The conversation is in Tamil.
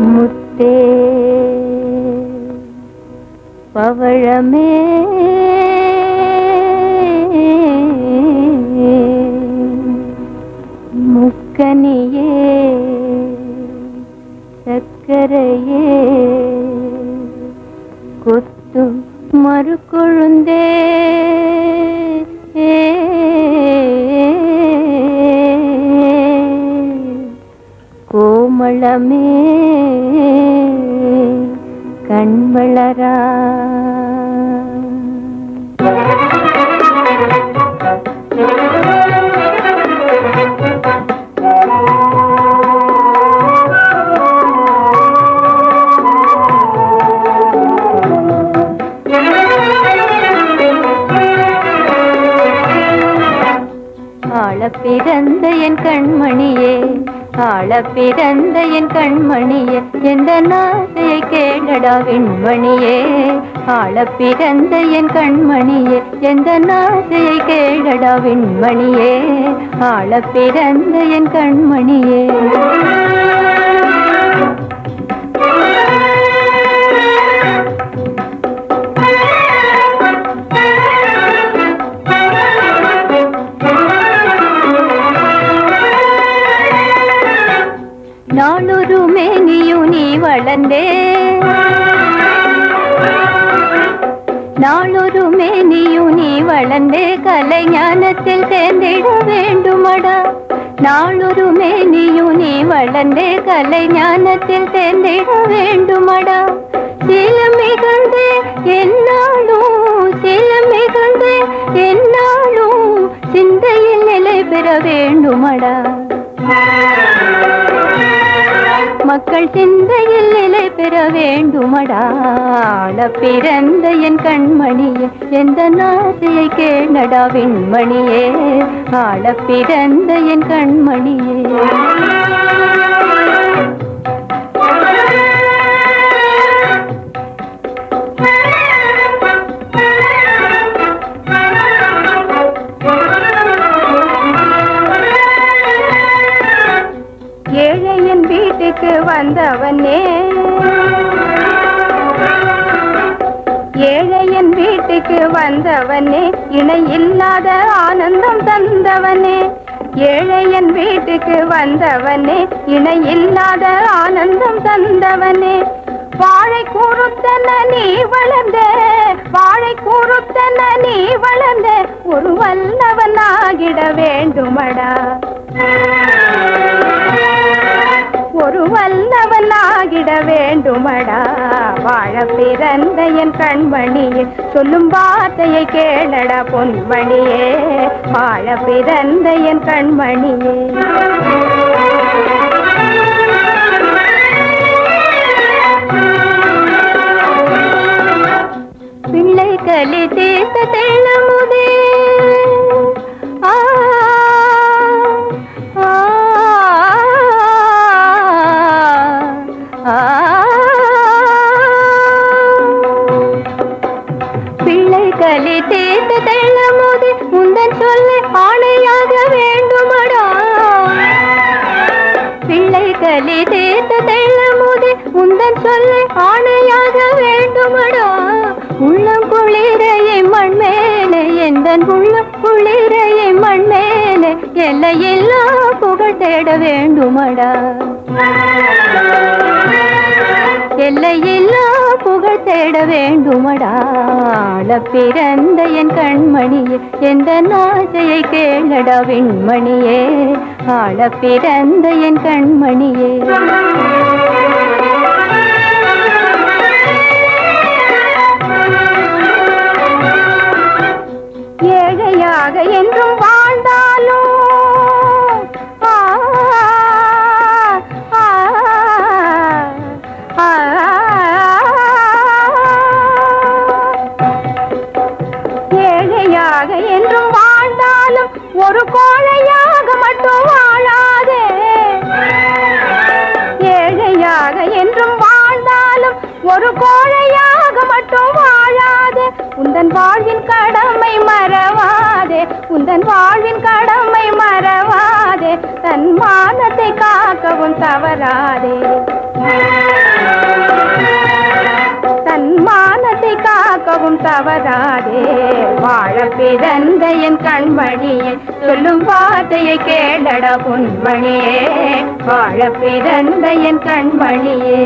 முத்தே பவழமே முக்கனியே சக்கரையே கொத்தும் மறுகொழுந்தே கோமளமே கண்வளரா ஆள பிறந்த என் கண்மணியே ஆள பிறந்த என் கண்மணியே எந்த நாசையை கேளடா வெண்மணியே ஆள பிறந்த என் கண்மணியே எந்த நாசையை கேளடா வெண்மணியே ஆள பிறந்த என் கண்மணியே நாளொரு மேனியும் நீ வளர்ந்தே நாளொரு மேனியும் நீ வளர்ந்தே கலை ஞானத்தில் தேர்ந்திட வேண்டுமடா நாளொரு மேனியும் நீ வளர்ந்தே கலை ஞானத்தில் தேர்ந்திட வேண்டுமடா சீலம் மிகுந்தே என்னாலும் சீலம் மிகுந்தே என்னாலும் சிந்தையில் நிலை பெற வேண்டுமடா மக்கள் சிந்தையில் நிலை பெற வேண்டுமடா ஆள பிறந்த என் கண்மணியே எந்த நாசையை கேளடா வெண்மணியே ஆள பிறந்த என் கண்மணியே ஏழையின் வீட்டுக்கு வந்தவனே ஏழையின் வீட்டுக்கு வந்தவனே இணை இல்லாத ஆனந்தம் தந்தவனே ஏழையின் வீட்டுக்கு வந்தவனே இணை இல்லாத ஆனந்தம் தந்தவனே வாழை கூறுத்தன நீ வளர்ந்த வாழை கூறுத்தன நீ வளர்ந்த ஒரு வல்லவனாகிட வேண்டுமடா ஒரு வல்லவனாகிட வேண்டுமடா வாழ பிறந்த என் கண்மணியே சொல்லும் வார்த்தையை கேளடா பொன்மணியே வாழ பிறந்த என் கண்மணியே பிள்ளை கலி தீர்த்த தெள்ளமுதே பிள்ளை கலி தீர்த்த தெள்ளமுதே முந்தன் சொல்ல ஆணையாக வேண்டுமடா பிள்ளை கலி தீர்த்த தெள்ளமுதே முந்தன் சொல்ல ஆணையாக வேண்டுமடா உள்ளம் குளிரையை மண் மேலே எந்தன் உள்ளம் குளிரையை மண் மேலே எல்லையில்லா புகழ் தேட வேண்டுமடா எல்லையில்லா புகழ் தேட வேண்டுமடா ஆள பிறந்த என் கண்மணியே எந்த நாசையை கேளடா வெண்மணியே ஆள பிறந்த என் கண்மணியே ஏழையாக என்றும் வாழ்ந்தாலும் ஏழையாக என்றும் வாழ்ந்தாலும் ஒரு கோழையாக மட்டும் வாழாதே ஏழையாக என்றும் வாழ்ந்தாலும் ஒரு கோழையாக மட்டும் வாழாதே உந்தன் வாழ்வின் கடமை மறவாதே உந்தன் வாழ்வின் கடமை மறவாதே தன் மானத்தை காக்கவும் தவறாதே போகவும் தவறாதே. வாழ பிறந்த என் கண்மணியே, சொல்லும் வார்த்தையை கேளட பொன்மணியே. வாழ பிறந்த என் கண்மணியே.